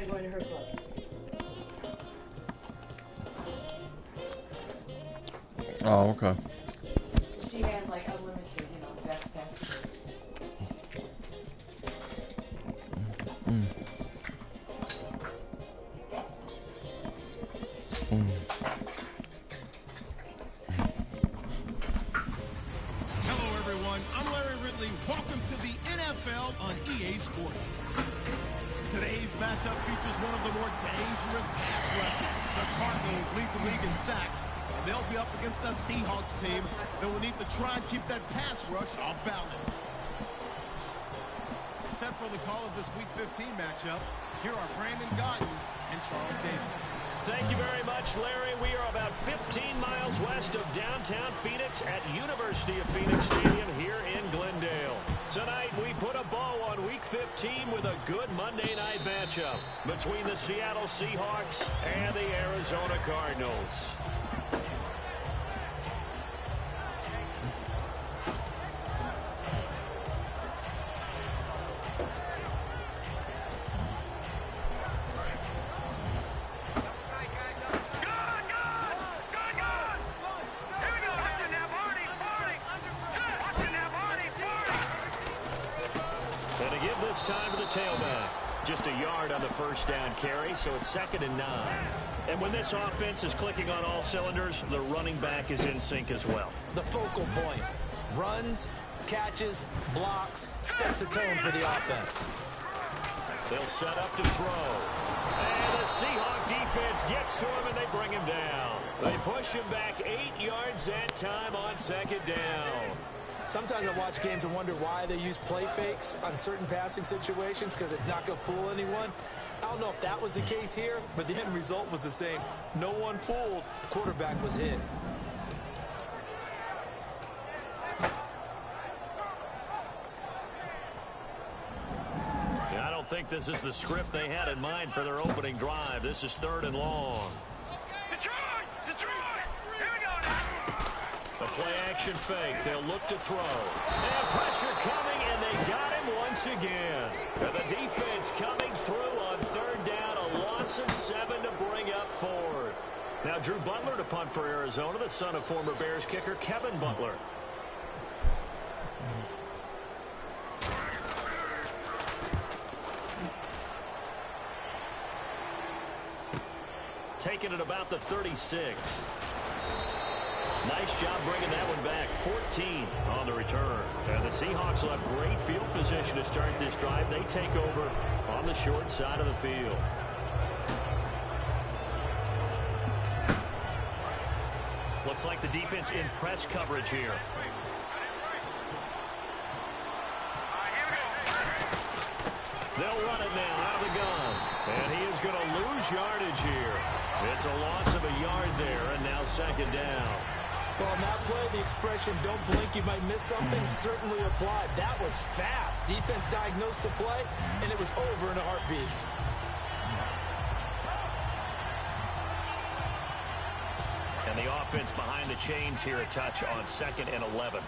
started going to her club. Oh, okay. She has like unlimited, best test. Mm. Mm. Hello, everyone. I'm Larry Ridley. Welcome to the NFL on EA Sports. Today's matchup features one of the more dangerous pass rushers. The Cardinals lead the league in sacks, and they'll be up against a Seahawks team that will need to try and keep that pass rush off balance. Set for the call of this Week 15 matchup, here are Brandon Gaudin and Charles Davis. Thank you very much, Larry. We are about 15 miles west of downtown Phoenix at University of Phoenix Stadium here in Glendale. Tonight, we put a bow on Week 15 with a good Monday night matchup between the Seattle Seahawks and the Arizona Cardinals. Time to the tailback. Just a yard on the first down carry, so it's 2nd and 9. And when this offense is clicking on all cylinders, the running back is in sync as well. The focal point. Runs, catches, blocks, sets a tone for the offense. They'll set up to throw. And the Seahawk defense gets to him, and they bring him down. They push him back 8 yards that time on 2nd down. Sometimes I watch games and wonder why they use play fakes on certain passing situations because it's not going to fool anyone. I don't know if that was the case here, but the end result was the same. No one fooled. The quarterback was hit. Yeah, I don't think this is the script they had in mind for their opening drive. This is 3rd and long. A play-action fake. They'll look to throw. And pressure coming, and they got him once again. And the defense coming through on 3rd down. A loss of 7 to bring up 4th. Now Drew Butler to punt for Arizona, the son of former Bears kicker Kevin Butler. Taking it about the 36. Nice job bringing that one back. 14 on the return. And the Seahawks will have great field position to start this drive. They take over on the short side of the field. Looks like the defense in press coverage here. They'll run it now out of the gun. And he is going to lose yardage here. It's a loss of a yard there, and now 2nd down. Well, on that play, the expression, don't blink, you might miss something, certainly applied. That was fast. Defense diagnosed the play, and it was over in a heartbeat. And the offense behind the chains here a touch on 2nd and 11.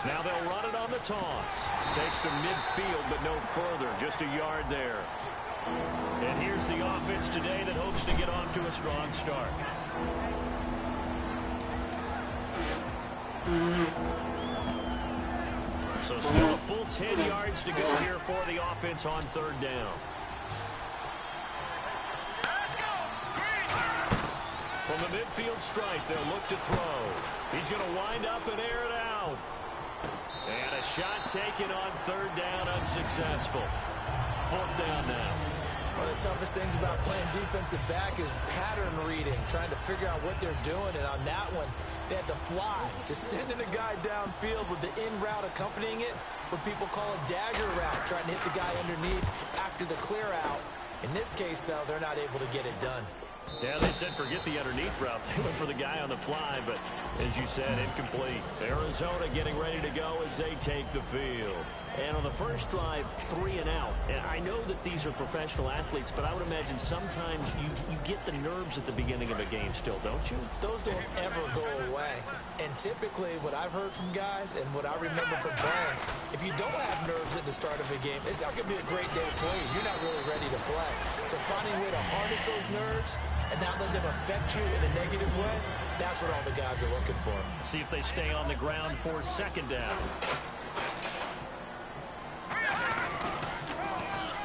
Now they'll run it on the toss. Takes to midfield, but no further. Just a yard there. And here's the offense today that hopes to get off to a strong start. So still a full 10 yards to go here for the offense on 3rd down. From the midfield strike, they'll look to throw. He's going to wind up and air it out. And a shot taken on 3rd down, unsuccessful. 4th down now. One of the toughest things about playing defensive back is pattern reading, trying to figure out what they're doing. And on that one, they had to fly, just sending a guy downfield with the in route accompanying it, what people call a dagger route, trying to hit the guy underneath after the clear out. In this case, though, they're not able to get it done. Yeah, they said forget the underneath route. They went for the guy on the fly, but as you said, incomplete. Arizona getting ready to go as they take the field. And on the first drive, 3 and out. And I know that these are professional athletes, but I would imagine sometimes you get the nerves at the beginning of a game still, don't you? Those don't ever go away. And typically what I've heard from guys and what I remember from playing, if you don't have nerves at the start of a game, it's not going to be a great day for you. You're not really ready to play. So finding a way to harness those nerves and not let them affect you in a negative way, that's what all the guys are looking for. See if they stay on the ground for second down.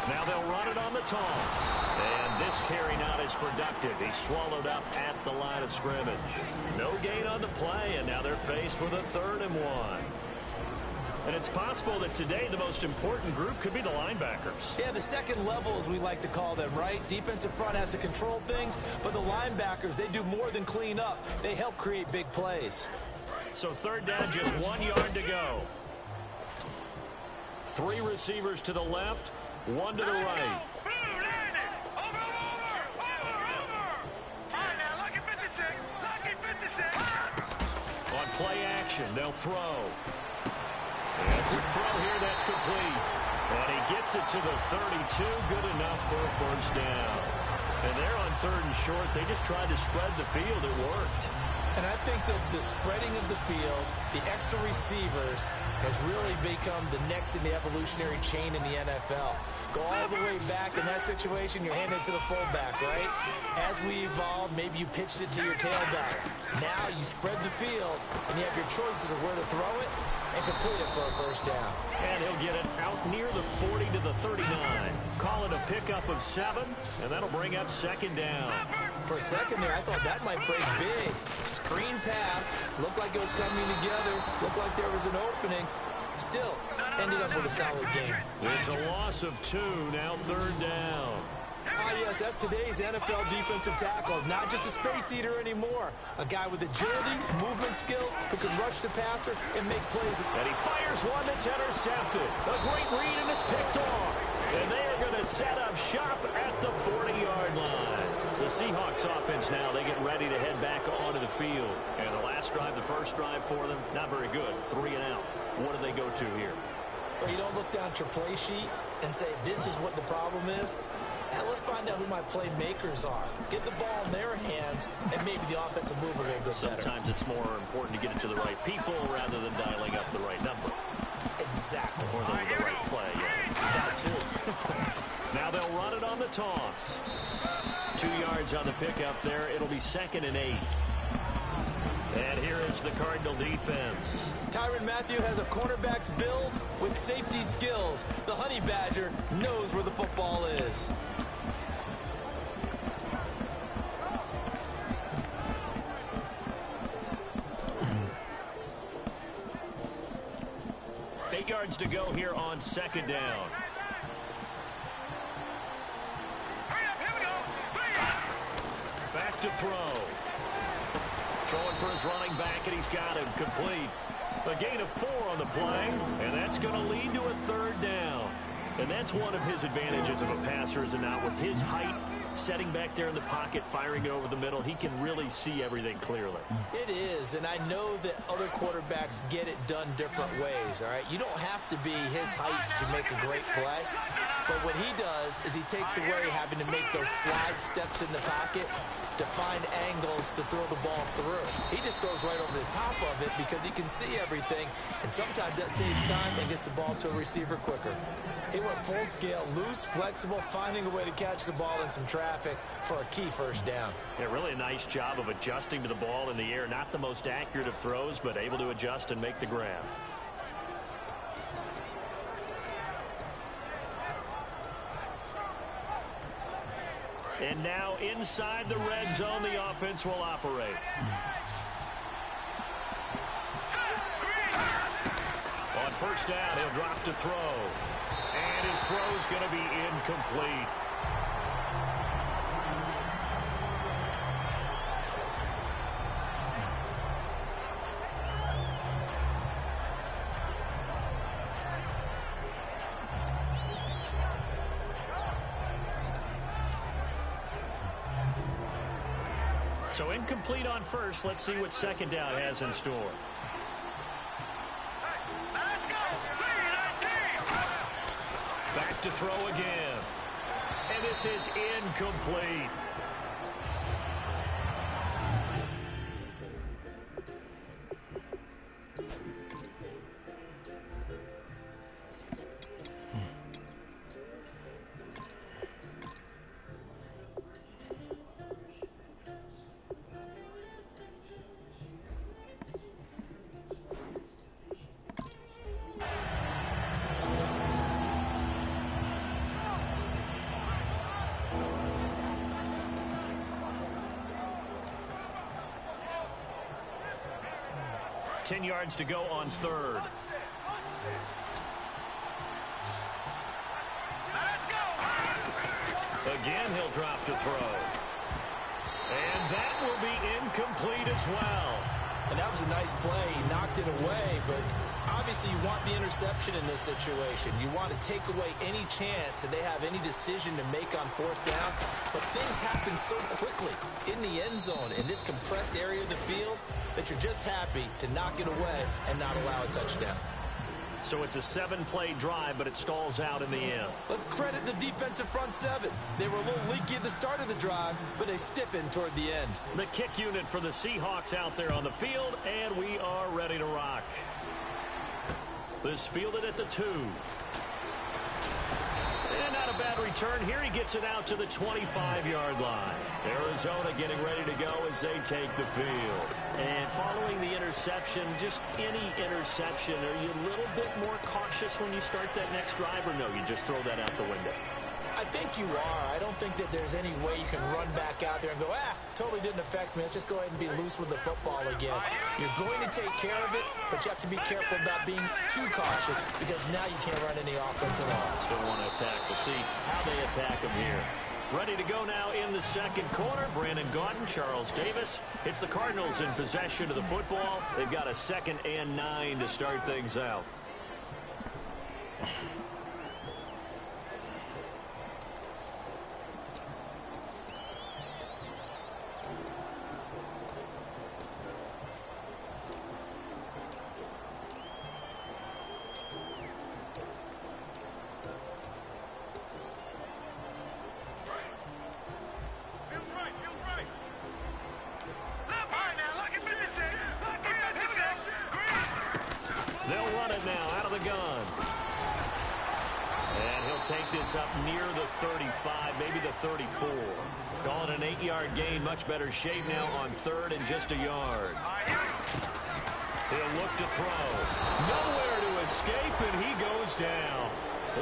Now they'll run it on the toss. And this carry not as productive. He's swallowed up at the line of scrimmage. No gain on the play, and now they're faced with a 3rd and 1. And it's possible that today the most important group could be the linebackers. Yeah, the second level, as we like to call them, right? Defensive front has to control things, but the linebackers, they do more than clean up. They help create big plays. So 3rd down, just 1 yard to go. 3 receivers to the left, 1 to the right. On play action, they'll throw. And a quick throw here, that's complete. And he gets it to the 32, good enough for a 1st down. And they're on 3rd and short. They just tried to spread the field. It worked. And I think that the spreading of the field, the extra receivers, has really become the next in the evolutionary chain in the NFL. Go all the way back in that situation, you're handed to the fullback, right? As we evolve, maybe you pitched it to your tailback. Now you spread the field, and you have your choices of where to throw it and complete it for a 1st down. And he'll get it out near the 40 to the 39. Call it a pickup of 7, and that'll bring up 2nd down. For a second there, I thought that might break big. Screen pass, looked like it was coming together, looked like there was an opening. Still, ended up with a solid game. It's a loss of 2, now 3rd down. Ah, yes, that's today's NFL defensive tackle. Not just a space eater anymore. A guy with agility, movement skills, who can rush the passer and make plays. And he fires one that's intercepted. A great read, and it's picked off. And they are going to set up shop at the 40-yard line. The Seahawks offense now, they get ready to head back onto the field. And the last drive, the first drive for them, not very good. 3 and out. What do they go to here? Well, you don't look down at your play sheet and say, this is what the problem is. Now let's find out who my playmakers are. Get the ball in their hands, and maybe the offense will move a little bit better. Sometimes it's more important to get it to the right people rather than dialing up the right number. Exactly. Or the right play, yeah. That too. Now they'll run it on the toss. 2 yards on the pickup there. It'll be 2nd and 8. And here is the Cardinal defense. Tyrann Mathieu has a cornerback's build with safety skills. The Honey Badger knows where the football is. Eight yards to go here on 2nd down. Back to throw. Throwing for his running back, and he's got him complete. A gain of 4 on the play, and that's going to lead to a 3rd down. And that's one of his advantages of a passer, is it not? With his height, setting back there in the pocket, firing it over the middle, he can really see everything clearly. It is, and I know that other quarterbacks get it done different ways, all right? You don't have to be his height to make a great play. But what he does is he takes away having to make those slide steps in the pocket to find angles to throw the ball through. He just throws right over the top of it because he can see everything, and sometimes that saves time and gets the ball to a receiver quicker. He went full scale, loose, flexible, finding a way to catch the ball in some traffic for a key 1st down. Yeah, really a nice job of adjusting to the ball in the air. Not the most accurate of throws, but able to adjust and make the grab. And now inside the red zone, the offense will operate. On 1st down, he'll drop to throw. And his throw's going to be incomplete. So incomplete on 1st. Let's see what 2nd down has in store. look to throw again. And this is incomplete. Ten yards to go on third. Again, he'll drop to throw. And that will be incomplete as well. And that was a nice play. He knocked it away, but obviously you want the interception in this situation. You want to take away any chance that they have any decision to make on fourth down. But things happen so quickly in the end zone in this compressed area of the field that you're just happy to knock it away and not allow a touchdown. So it's a 7-play drive, but it stalls out in the end. Let's credit the defensive front seven. They were a little leaky at the start of the drive, but they stiffened toward the end. The kick unit for the Seahawks out there on the field, and we are ready to rock. This fielded at the 2. And not a bad return here. He gets it out to the 25-yard line. Arizona getting ready to go as they take the field. And following the interception, just any interception, are you a little bit more cautious when you start that next drive, or no, you just throw that out the window? I think you are. I don't think that there's any way you can run back out there and go, totally didn't affect me. Let's just go ahead and be loose with the football again. You're going to take care of it, but you have to be careful about being too cautious because now you can't run any offense at all. Still want to attack. We'll see how they attack him here. Ready to go now in the second quarter. Brandon Gaudin, Charles Davis. It's the Cardinals in possession of the football. They've got a 2nd and 9 to start things out. They'll run it now out of the gun. And he'll take this up near the 35, maybe the 34. Call it an 8-yard gain. Much better shape now on 3rd and just a yard. He'll look to throw. Nowhere to escape, and he goes down.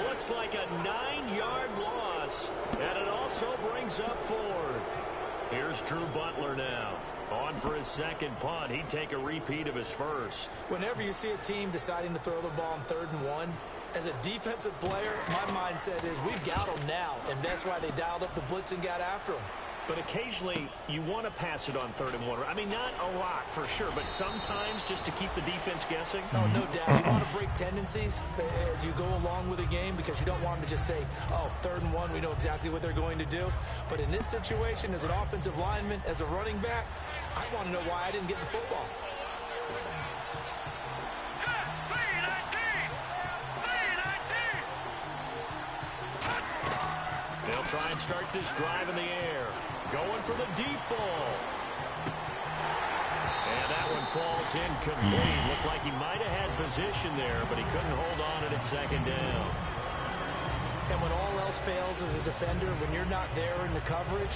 Looks like a 9-yard loss, and it also brings up 4th. Here's Drew Butler now. On for his second punt. He'd take a repeat of his first. Whenever you see a team deciding to throw the ball on 3rd and 1, as a defensive player, my mindset is we've got them now, and that's why they dialed up the blitz and got after them. But occasionally, you want to pass it on 3rd and 1. I mean, not a lot for sure, but sometimes just to keep the defense guessing. Oh, no doubt. You want to break tendencies as you go along with a game because you don't want them to just say, 3rd and 1, we know exactly what they're going to do. But in this situation, as an offensive lineman, as a running back, I want to know why I didn't get the football. They'll try and start this drive in the air. Going for the deep ball. And that one falls incomplete. Looked like he might have had position there, but he couldn't hold on at 2nd down. And when all else fails as a defender, when you're not there in the coverage,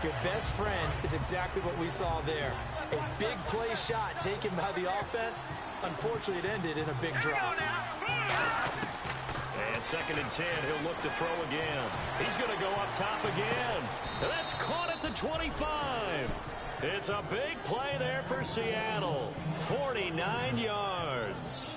your best friend is exactly what we saw there. A big play shot taken by the offense. Unfortunately, it ended in a big drop. And 2nd and 10, he'll look to throw again. He's going to go up top again. That's caught at the 25. It's a big play there for Seattle. 49 yards.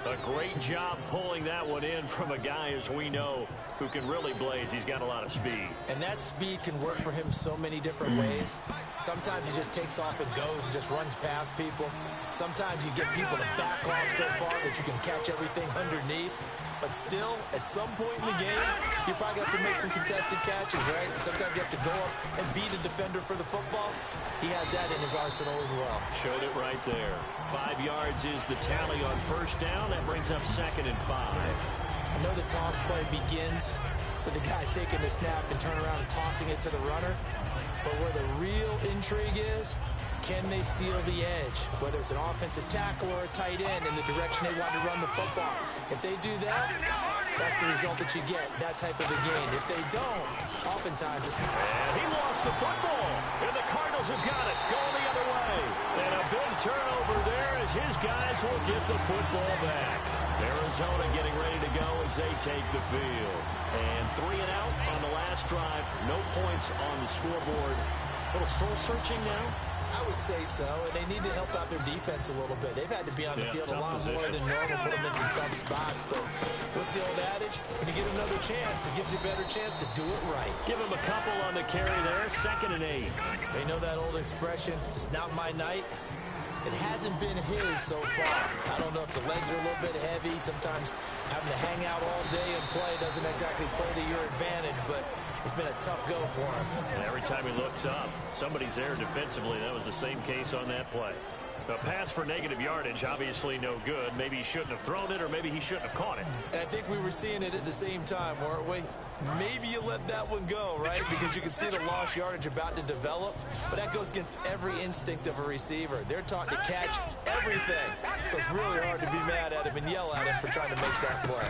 A great job pulling that one in from a guy, as we know, who can really blaze. He's got a lot of speed. And that speed can work for him so many different ways. Sometimes he just takes off and goes and just runs past people. Sometimes you get people to back off so far that you can catch everything underneath. But still, at some point in the game, you probably have to make some contested catches, right? Sometimes you have to go up and beat a defender for the football. He has that in his arsenal as well. Showed it right there. 5 yards is the tally on 1st down. That brings up 2nd and 5. I know the toss play begins with the guy taking the snap and turn around and tossing it to the runner. But where the real intrigue is, can they seal the edge, whether it's an offensive tackle or a tight end in the direction they want to run the football? If they do that, that's the result that you get, that type of a gain. If they don't, oftentimes it's... And he lost the football, and the Cardinals have got it, going the other way. And a big turnover there as his guys will get the football back. Arizona getting ready to go as they take the field. And 3 and out on the last drive. No points on the scoreboard. A little soul-searching now. I would say so, and they need to help out their defense a little bit. They've had to be on the field a lot more than normal, put them in some tough spots. But what's the old adage? When you get another chance, it gives you a better chance to do it right. Give him a couple on the carry there, 2nd and 8. They know that old expression, it's not my night. It hasn't been his so far. I don't know if the legs are a little bit heavy. Sometimes having to hang out all day and play doesn't exactly play to your advantage, but it's been a tough go for him. And every time he looks up, somebody's there defensively. That was the same case on that play. A pass for negative yardage, obviously no good. Maybe he shouldn't have thrown it, or maybe he shouldn't have caught it. And I think we were seeing it at the same time, weren't we? Maybe you let that one go, right? Because you can see the lost yardage about to develop. But that goes against every instinct of a receiver. They're taught to catch everything. So it's really hard to be mad at him and yell at him for trying to make that play.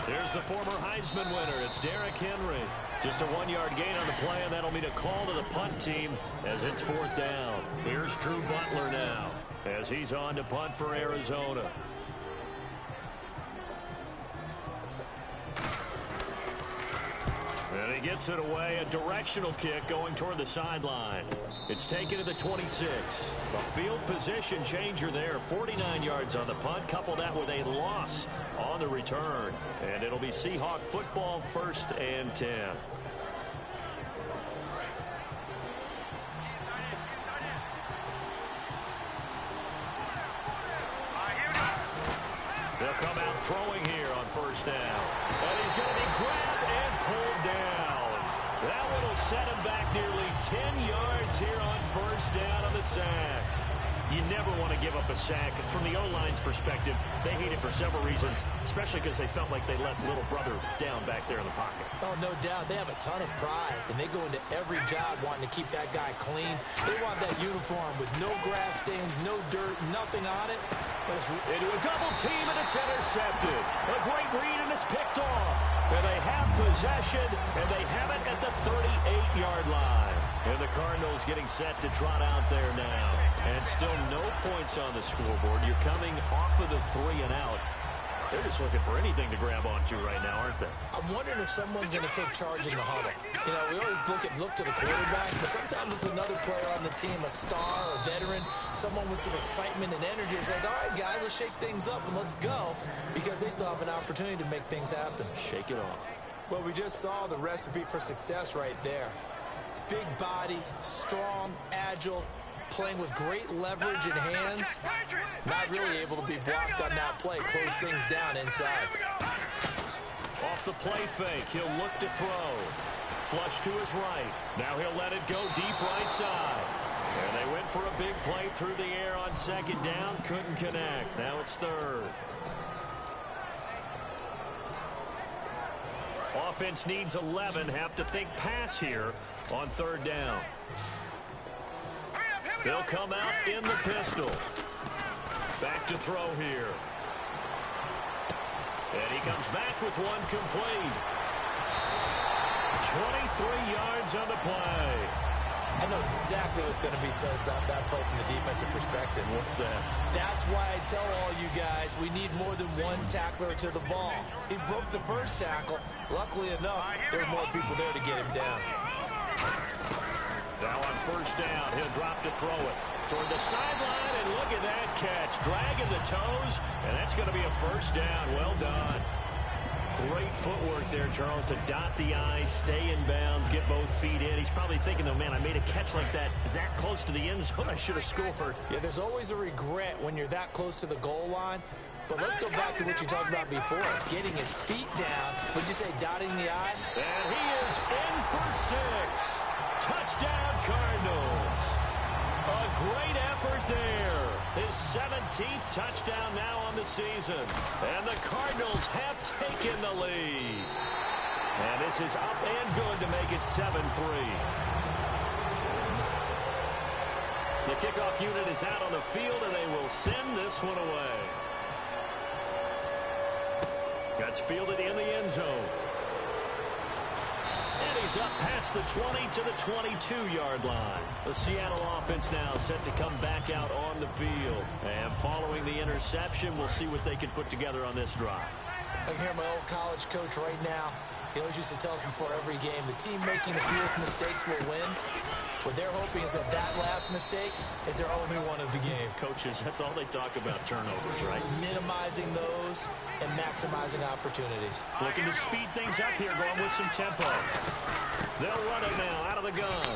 There's the former Heisman winner. It's Derrick Henry. Just a 1-yard gain on the play, and that'll mean a call to the punt team as it's 4th down. Here's Drew Butler now as he's on to punt for Arizona. And he gets it away, a directional kick going toward the sideline. It's taken to the 26. A field position changer there, 49 yards on the punt. Couple that with a loss on the return. And it'll be Seahawk football, 1st and 10. They'll come out throwing here on 1st down. And he's going to be grabbed and pulled down. That one will set him back nearly 10 yards here on 1st down on the sack. You never want to give up a sack. From the O-line's perspective, they hate it for several reasons, especially because they felt like they let little brother down back there in the pocket. Oh, no doubt. They have a ton of pride, and they go into every job wanting to keep that guy clean. They want that uniform with no grass stains, no dirt, nothing on it. But it's into a double team, and it's intercepted. A great read, and it's picked off. And they have possession, and they have it at the 38-yard line. And the Cardinals getting set to trot out there now. And still no points on the scoreboard. You're coming off of the 3 and out. They're just looking for anything to grab onto right now, aren't they? I'm wondering if someone's going to take charge in the huddle. You know, we always look to the quarterback, but sometimes it's another player on the team, a star, a veteran, someone with some excitement and energy. It's like, all right, guys, let's shake things up and let's go, because they still have an opportunity to make things happen. Shake it off. Well, we just saw the recipe for success right there. Big body, strong, agile, playing with great leverage in hands. Not really able to be blocked on that play. Close things down inside. Off the play fake, he'll look to throw. Flush to his right. Now he'll let it go deep right side. And they went for a big play through the air on 2nd down. Couldn't connect. Now it's 3rd. Offense needs 11. Have to think pass here on 3rd down. They'll come out in the pistol. Back to throw here. And he comes back with one complete. 23 yards on the play. I know exactly what's going to be said about that play from the defensive perspective. What's that? That's why I tell all you guys we need more than one tackler to the ball. He broke the first tackle. Luckily enough, there were more people there to get him down. Now on 1st down, he'll drop to throw it toward the sideline, and look at that catch. Dragging the toes, and that's going to be a 1st down. Well done. Great footwork there, Charles, to dot the I, stay in bounds, get both feet in. He's probably thinking, oh, man, I made a catch like that close to the end zone. I should have scored. Yeah, there's always a regret when you're that close to the goal line. But let's go back to what you talked about before, getting his feet down. Would you say dotting the I? And he is in for 6. Touchdown, Cardinals. A great effort there. His 17th touchdown now on the season. And the Cardinals have taken the lead. And this is up and good to make it 7-3. The kickoff unit is out on the field, and they will send this one away. Gets fielded in the end zone. And he's up past the 20 to the 22-yard line. The Seattle offense now set to come back out on the field. And following the interception, we'll see what they can put together on this drive. I can hear my old college coach right now. He always used to tell us before every game, the team making the fewest mistakes will win. What they're hoping is that last mistake is their only one of the game. Coaches, that's all they talk about, turnovers, right? Minimizing those and maximizing opportunities. Looking to speed things up here, going with some tempo. They'll run it now out of the gun.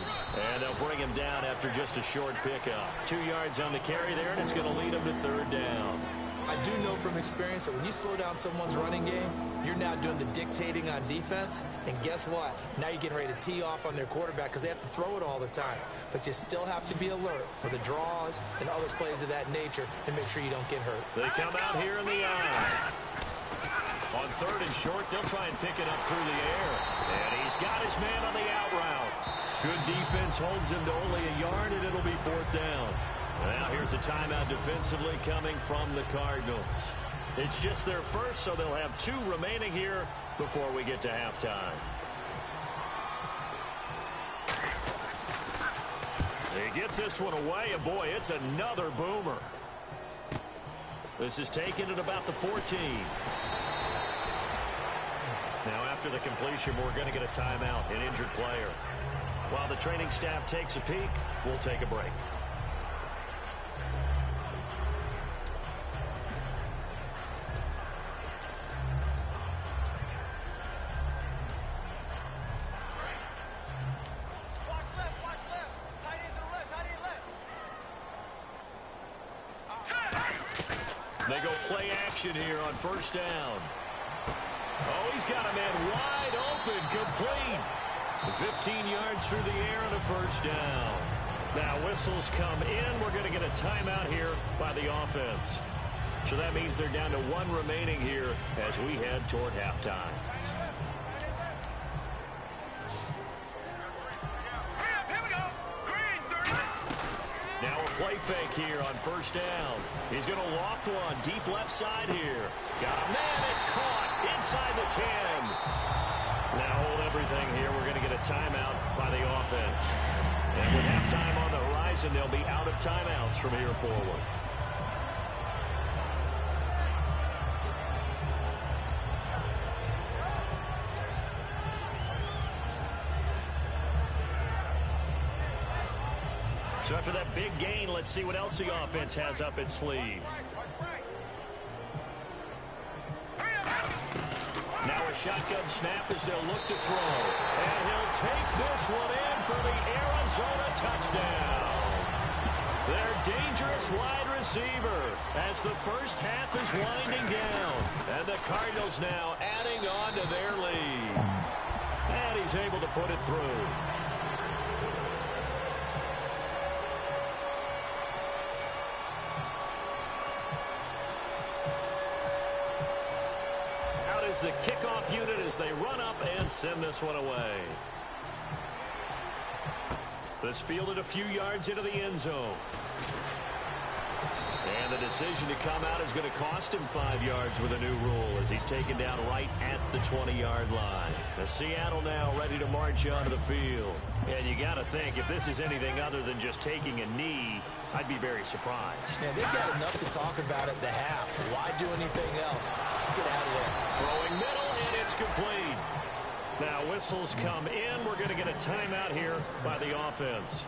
And they'll bring him down after just a short pickup. 2 yards on the carry there, and it's going to lead him to third down. I do know from experience that when you slow down someone's running game, you're now doing the dictating on defense. And guess what? Now you're getting ready to tee off on their quarterback because they have to throw it all the time. But you still have to be alert for the draws and other plays of that nature and make sure you don't get hurt. They come out here in the eye. On third and short, they'll try and pick it up through the air. And he's got his man on the out route. Good defense holds him to only a yard, and it'll be fourth down. Now here's a timeout defensively coming from the Cardinals. It's just their first, so they'll have 2 remaining here before we get to halftime. He gets this one away, and boy, it's another boomer. This is taken at about the 14. Now after the completion, we're going to get a timeout, an injured player. While the training staff takes a peek, we'll take a break. They go play action here on first down. Oh, he's got a man wide open, complete. 15 yards through the air and a first down. Now whistles come in. We're going to get a timeout here by the offense. So that means they're down to 1 remaining here as we head toward halftime. Now a play fake here on first down. He's going to loft one deep left side here. Got a man. It's caught inside the 10. Now hold everything here. We're going to get a timeout by the offense. And with halftime on the horizon, they'll be out of timeouts from here forward. So after that big gain, let's see what else the offense has up its sleeve. Now a shotgun snap as they'll look to throw. And he'll take this one in for the Arizona touchdown. Their dangerous wide receiver as the first half is winding down. And the Cardinals now adding on to their lead. And he's able to put it through. The kickoff unit as they run up and send this one away. This fielded a few yards into the end zone. And the decision to come out is going to cost him 5 yards with a new rule as he's taken down right at the 20-yard line. The Seattle now ready to march onto the field. And you got to think, if this is anything other than just taking a knee, I'd be very surprised. Yeah, they've got enough to talk about at the half. Why do anything else? Just get out of there. Throwing middle, and it's complete. Now whistles come in. We're going to get a timeout here by the offense.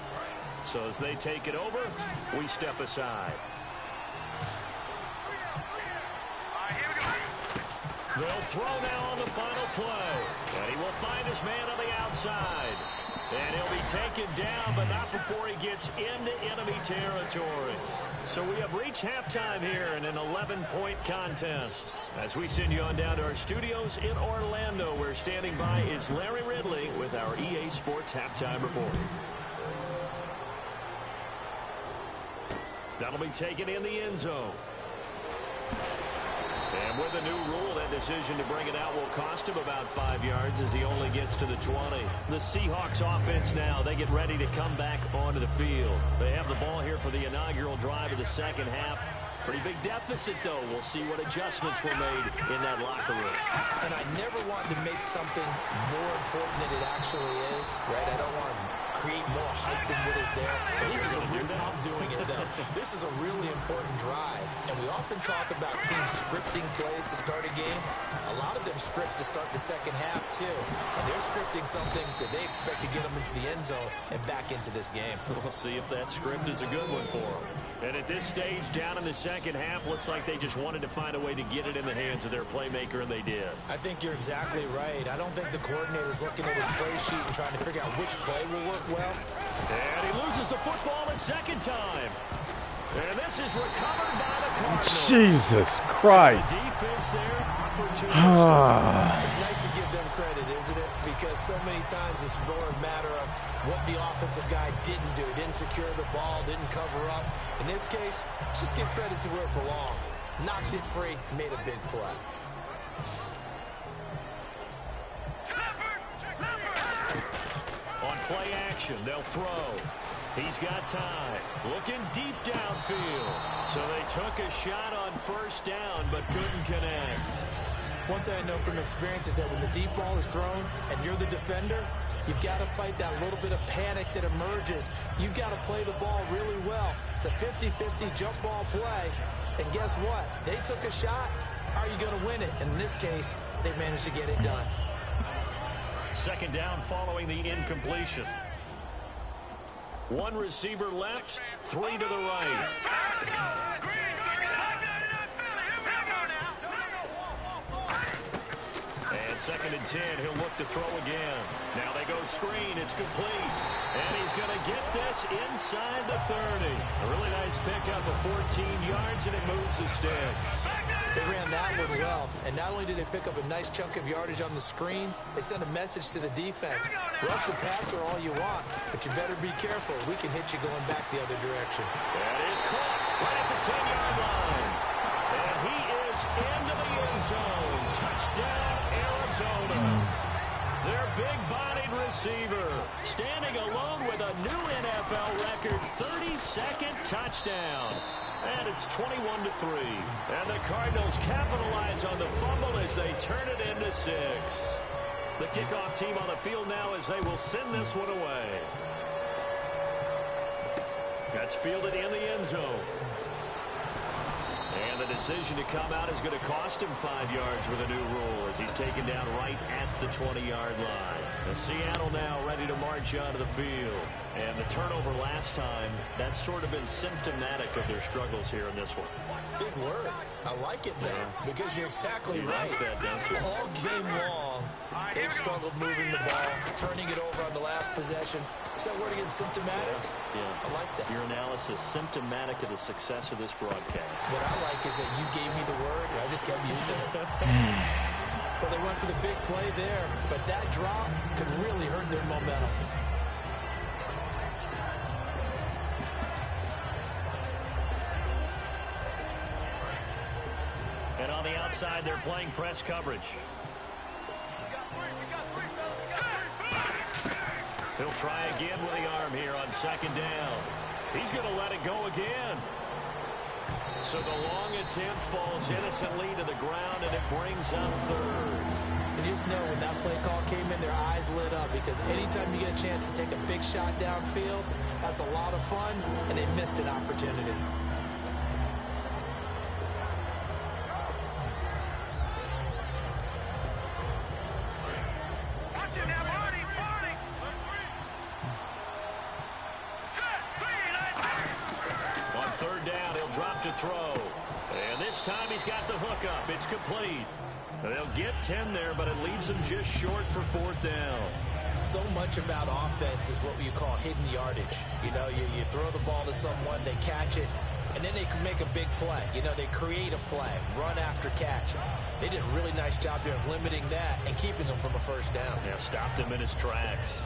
So as they take it over, we step aside. They'll throw now on the final play. And he will find his man on the outside. And he'll be taken down, but not before he gets into enemy territory. So we have reached halftime here in an 11-point contest. As we send you on down to our studios in Orlando, where standing by is Larry Ridley with our EA Sports Halftime Report. That'll be taken in the end zone. And with the new rule, that decision to bring it out will cost him about 5 yards as he only gets to the 20. The Seahawks offense now, they get ready to come back onto the field. They have the ball here for the inaugural drive of the second half. Pretty big deficit, though. We'll see what adjustments were made in that locker room. And I never want to make something more important than it actually is, right? I don't want to create more hype than what is there. This is I'm doing it, though. This is a really important drive. And we often talk about teams scripting plays to start a game. A lot of them script to start the second half, too. And they're scripting something that they expect to get them into the end zone and back into this game. We'll see if that script is a good one for them. And at this stage, down in the second half, looks like they just wanted to find a way to get it in the hands of their playmaker, and they did. I think you're exactly right. I don't think the coordinator's looking at his play sheet and trying to figure out which play will work well. And he loses the football a second time. And this is recovered by the Cardinals. Jesus Christ. The defense there. It's nice to give them credit, isn't it? Because so many times it's more a matter of what the offensive guy didn't do. Didn't secure the ball, didn't cover up. In this case, let's just give credit to where it belongs. Knocked it free, made a big play. On play action, they'll throw. He's got time. Looking deep downfield. So they took a shot on first down, but couldn't connect. One thing I know from experience is that when the deep ball is thrown and you're the defender, you've got to fight that little bit of panic that emerges. You've got to play the ball really well. It's a 50-50 jump ball play. And guess what? They took a shot. How are you going to win it? And in this case, they managed to get it done. Second down following the incompletion. One receiver left, three to the right. And second and 10, he'll look to throw again. Now they go screen, it's complete. And he's going to get this inside the 30. A really nice pickup of 14 yards, and it moves the sticks. They ran that one well, and not only did they pick up a nice chunk of yardage on the screen, they sent a message to the defense. Rush the passer all you want, but you better be careful. We can hit you going back the other direction. That is caught right at the 10-yard line. And he is into the end zone. Touchdown, Arizona. Their big-bodied receiver standing alone with a new NFL record 32nd touchdown. And it's 21-3. And the Cardinals capitalize on the fumble as they turn it into 6. The kickoff team on the field now as they will send this one away. That's fielded in the end zone. And the decision to come out is going to cost him 5 yards with a new rule as he's taken down right at the 20-yard line. And Seattle now ready to march onto the field. And the turnover last time, that's sort of been symptomatic of their struggles here in this one. Big word. I like it, though, because you're exactly right. Like that, don't you? All game long, they've struggled moving the ball, turning it over on the last possession. Is that word again, symptomatic? Yeah. I like that. Your analysis, symptomatic of the success of this broadcast. What I like is that you gave me the word, and I just kept using it. Well, they went for the big play there, but that drop could really hurt their momentum. And on the outside, they're playing press coverage. He'll try again with the arm here on second down. He's going to let it go again. So the long attempt falls innocently to the ground, and it brings up third. And you just know when that play call came in, their eyes lit up, because anytime you get a chance to take a big shot downfield, that's a lot of fun, and they missed an opportunity. On third down, he'll drop to throw. And this time he's got the hook up. It's complete. They'll get 10 there, but it leaves them just short for fourth down. So much about offense is what you call hidden yardage. You know, you throw the ball to someone, they catch it, and then they can make a big play. You know, they create a play, run after catch. They did a really nice job there of limiting that and keeping him from a first down. Yeah, stopped him in his tracks.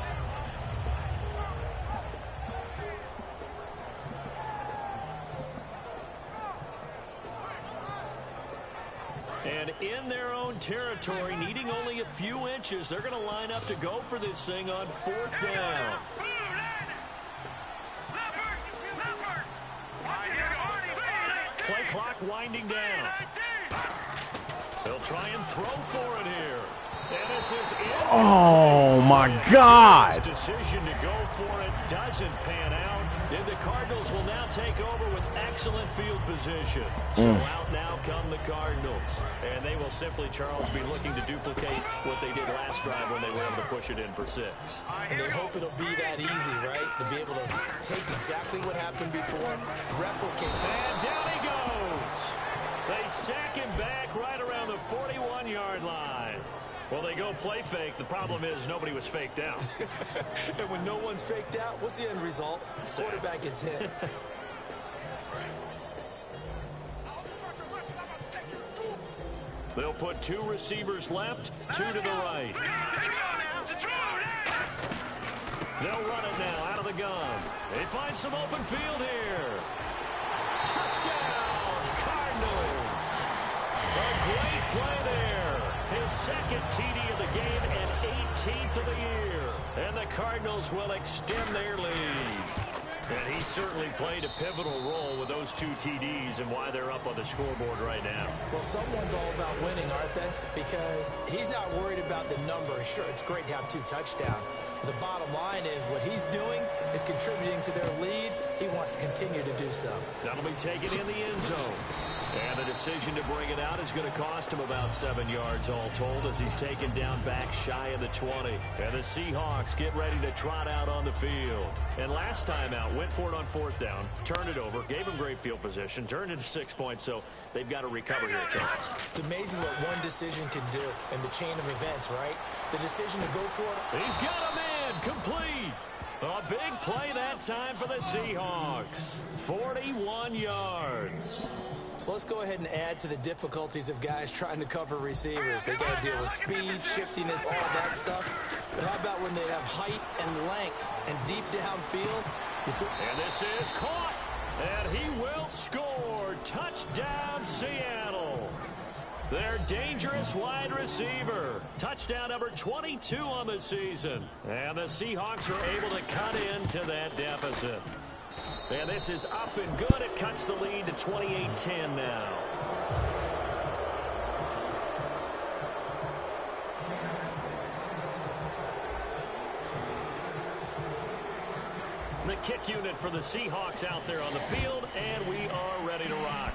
in their own territory, needing only a few inches. They're going to line up to go for this thing on 4th down. Play clock winding down. They'll try and throw for it here. And this is it. Oh my God! Decision to go for it doesn't pan out. And the Cardinals will now take over with excellent field position. So out now come the Cardinals. And they will simply, Charles, be looking to duplicate what they did last drive when they were able to push it in for 6. And they hope it'll be that easy, right? To be able to take exactly what happened before, replicate. And down he goes. They sack him back right around the 41-yard line. Well, they go play fake. The problem is nobody was faked out. And when no one's faked out, what's the end result? Quarterback gets hit. They'll put 2 receivers left, 2 to the right. They'll run it now out of the gun. They find some open field here. Touchdown, Cardinals. A great play there. His second TD of the game and 18th of the year. And the Cardinals will extend their lead. And he certainly played a pivotal role with those 2 TDs and why they're up on the scoreboard right now. Well, someone's all about winning, aren't they? Because he's not worried about the number. Sure, it's great to have 2 touchdowns. But the bottom line is what he's doing is contributing to their lead. He wants to continue to do so. That'll be taken in the end zone. And the decision to bring it out is going to cost him about 7 yards all told as he's taken down back shy of the 20. And the Seahawks get ready to trot out on the field. And last time out, went for it on 4th down, turned it over, gave him great field position, turned it to 6 points, so they've got to recover here, Charles. It's amazing what one decision can do in the chain of events, right? The decision to go for it. He's got a man complete. A big play that time for the Seahawks. 41 yards. So let's go ahead and add to the difficulties of guys trying to cover receivers. They got to deal with speed, shiftiness, all of that stuff. But how about when they have height and length and deep downfield? And this is caught. And he will score. Touchdown, Seattle. Their dangerous wide receiver. Touchdown number 22 on the season. And the Seahawks are able to cut into that deficit. And this is up and good. It cuts the lead to 28-10 now. The kick unit for the Seahawks out there on the field, and we are ready to rock.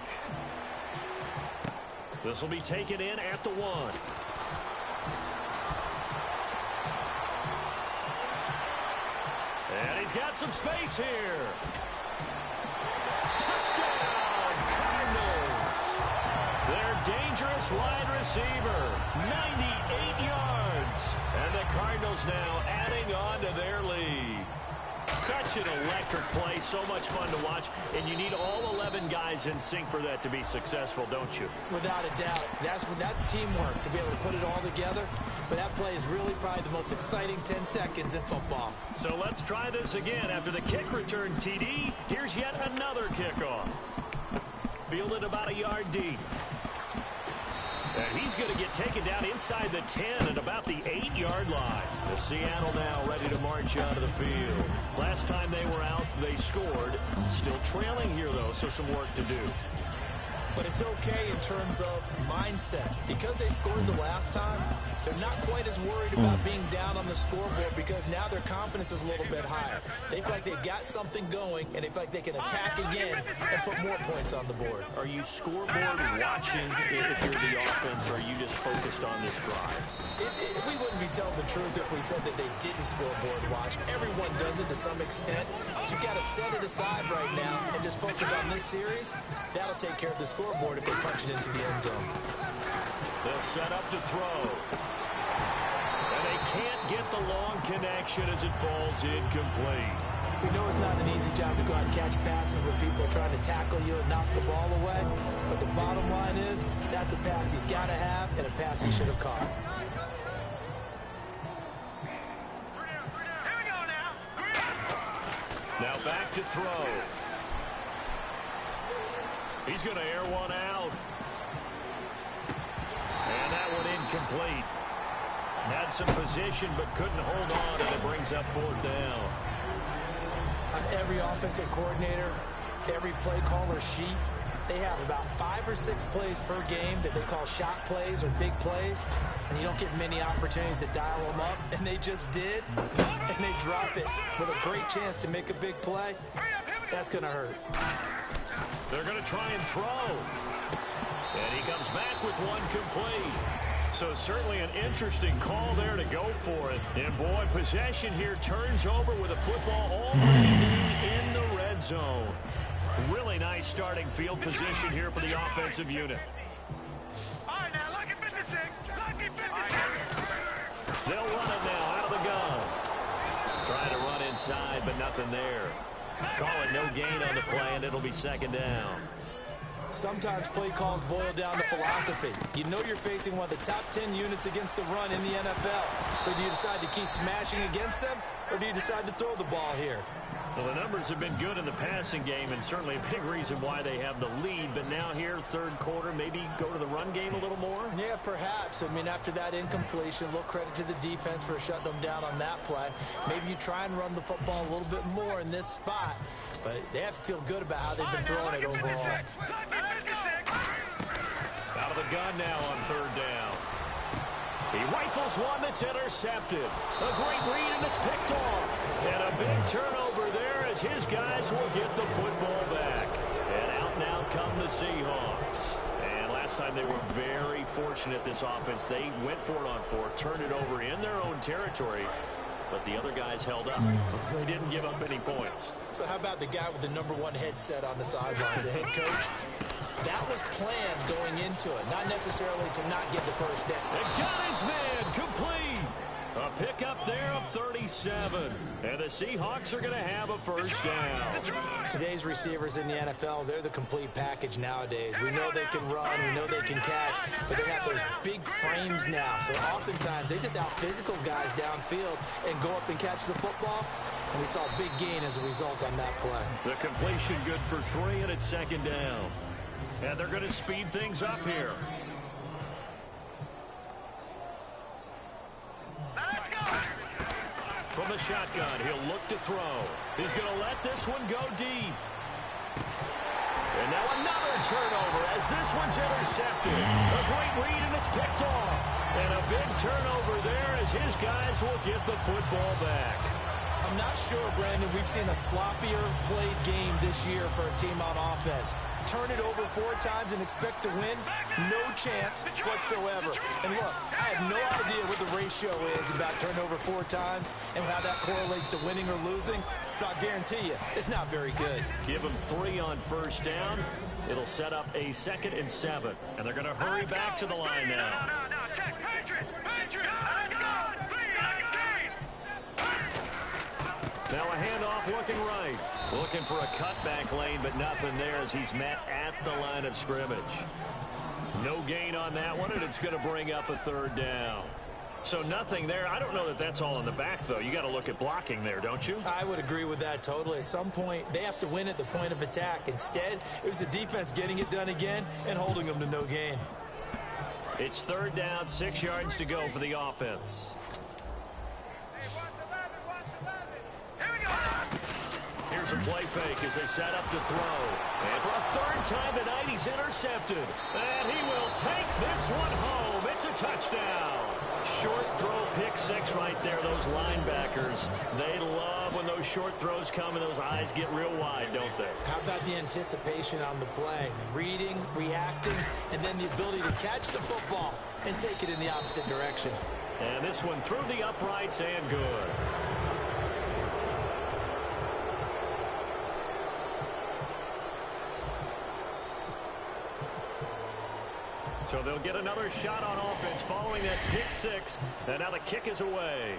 This will be taken in at the 1. And he's got some space here. Touchdown, Cardinals. Their dangerous wide receiver, 98 yards. And the Cardinals now adding on to their lead. Such an electric play, so much fun to watch, and you need all 11 guys in sync for that to be successful, don't you? Without a doubt. That's teamwork to be able to put it all together. But that play is really probably the most exciting 10 seconds in football. So let's try this again. After the kick return TD, here's yet another kickoff. Fielded about a yard deep. And he's going to get taken down inside the 10 at about the 8-yard line. The Seattle now ready to march out of the field. Last time they were out, they scored. Still trailing here, though, so some work to do. But it's okay in terms of mindset. Because they scored the last time, they're not quite as worried about being down on the scoreboard because now their confidence is a little bit higher. They feel like they've got something going, and they feel like they can attack again and put more points on the board. Are you scoreboard watching if you're the offense, or are you just focused on this drive? We wouldn't be telling the truth if we said that they didn't scoreboard watch. Everyone does it to some extent. But you've got to set it aside right now and just focus on this series. That'll take care of the scoreboard if they punch it into the end zone. They'll set up to throw. And they can't get the long connection as it falls incomplete. We know it's not an easy job to go out and catch passes when people are trying to tackle you and knock the ball away. But the bottom line is, that's a pass he's got to have and a pass he should have caught. Now back to throw. He's going to air one out. incomplete. Had some position but couldn't hold on, and it brings up 4th down. On every offensive coordinator, every play caller sheet, they have about 5 or 6 plays per game that they call shot plays or big plays, and you don't get many opportunities to dial them up, and they just did, and they drop it with a great chance to make a big play. That's going to hurt. They're going to try and throw. And he comes back with one complete. So certainly an interesting call there to go for it. And boy, possession here turns over with a football already in the red zone. Really nice starting field position here for the offensive unit. All right, now, lucky 56. Lucky 56. They'll run it now out of the gun. Trying to run inside, but nothing there. Call it no gain on the play, and it'll be 2nd down. Sometimes play calls boil down to philosophy. You know you're facing one of the top 10 units against the run in the NFL. So do you decide to keep smashing against them, or do you decide to throw the ball here? Well, the numbers have been good in the passing game, and certainly a big reason why they have the lead. But now here, 3rd quarter, maybe go to the run game a little more? Yeah, perhaps. I mean, after that incompletion, a little credit to the defense for shutting them down on that play. Maybe you try and run the football a little bit more in this spot. But they have to feel good about how they've been throwing it overall. Out of the gun now on 3rd down. He rifles one that's intercepted. A great read, and it's picked off. And a big turnover there as his guys will get the football back. And out now come the Seahawks. And last time they were very fortunate, this offense. They went for it on 4, turned it over in their own territory. But the other guys held up. They didn't give up any points. So how about the guy with the #1 headset on the sidelines, the head coach? That was planned going into it, not necessarily to not get the first down. They got his man complete. A pickup there of 37. And the Seahawks are going to have a first down. Today's receivers in the NFL, they're the complete package nowadays. We know they can run, we know they can catch, but they have those big frames now. So oftentimes they just out-physical guys downfield and go up and catch the football. And we saw a big gain as a result on that play. The completion good for 3, and it's 2nd down. And they're going to speed things up here. Let's go. From the shotgun, he'll look to throw. He's going to let this one go deep. And now another turnover as this one's intercepted. A great read, and it's picked off. And a big turnover there as his guys will get the football back. I'm not sure, Brandon, we've seen a sloppier played game this year for a team on offense. Turn it over 4 times and expect to win? No chance whatsoever. And look, I have no idea what the ratio is about turnover 4 times and how that correlates to winning or losing, but I guarantee you, it's not very good. Give them 3 on 1st down. It'll set up a 2nd and 7. And they're going to hurry back to the line now. No, check. Patriot. Let's go. Now a handoff looking right. Looking for a cutback lane, but nothing there as he's met at the line of scrimmage. No gain on that one, and it's going to bring up a 3rd down. So nothing there. I don't know that that's all in the back, though. You got to look at blocking there, don't you? I would agree with that totally. At some point, they have to win at the point of attack. Instead, it was the defense getting it done again and holding them to no gain. It's 3rd down, 6 yards to go for the offense. Here's a play fake as they set up to throw. And for a 3rd time tonight, he's intercepted. And he will take this one home. It's a touchdown. Short throw, pick 6 right there. Those linebackers, they love when those short throws come and those eyes get real wide, don't they? How about the anticipation on the play? Reading, reacting, and then the ability to catch the football and take it in the opposite direction. And this one through the uprights and good. So they'll get another shot on offense following that pick 6. And now the kick is away.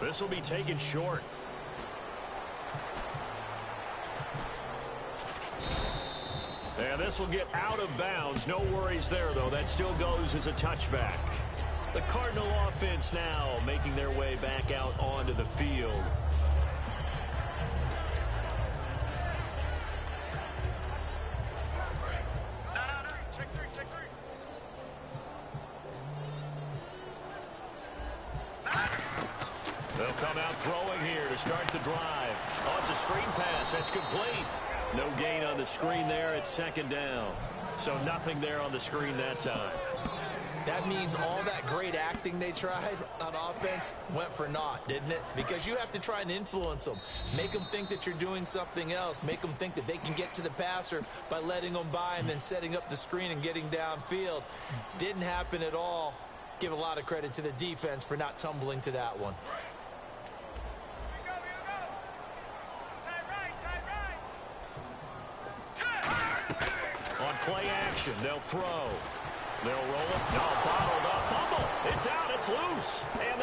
This will be taken short. And this will get out of bounds. No worries there, though. That still goes as a touchback. The Cardinal offense now making their way back out onto the field. Check 13. They'll come out throwing here to start the drive. Oh, it's a screen pass. That's complete. No gain on the screen there. It's second down. So nothing there on the screen that time. That means all that great acting they tried on offense went for naught, didn't it? Because you have to try and influence them. Make them think that you're doing something else. Make them think that they can get to the passer by letting them by and then setting up the screen and getting downfield. Didn't happen at all. Give a lot of credit to the defense for not tumbling to that one. On play action, they'll throw. They'll roll it. No, bottled up. Fumble. It's out. It's loose. And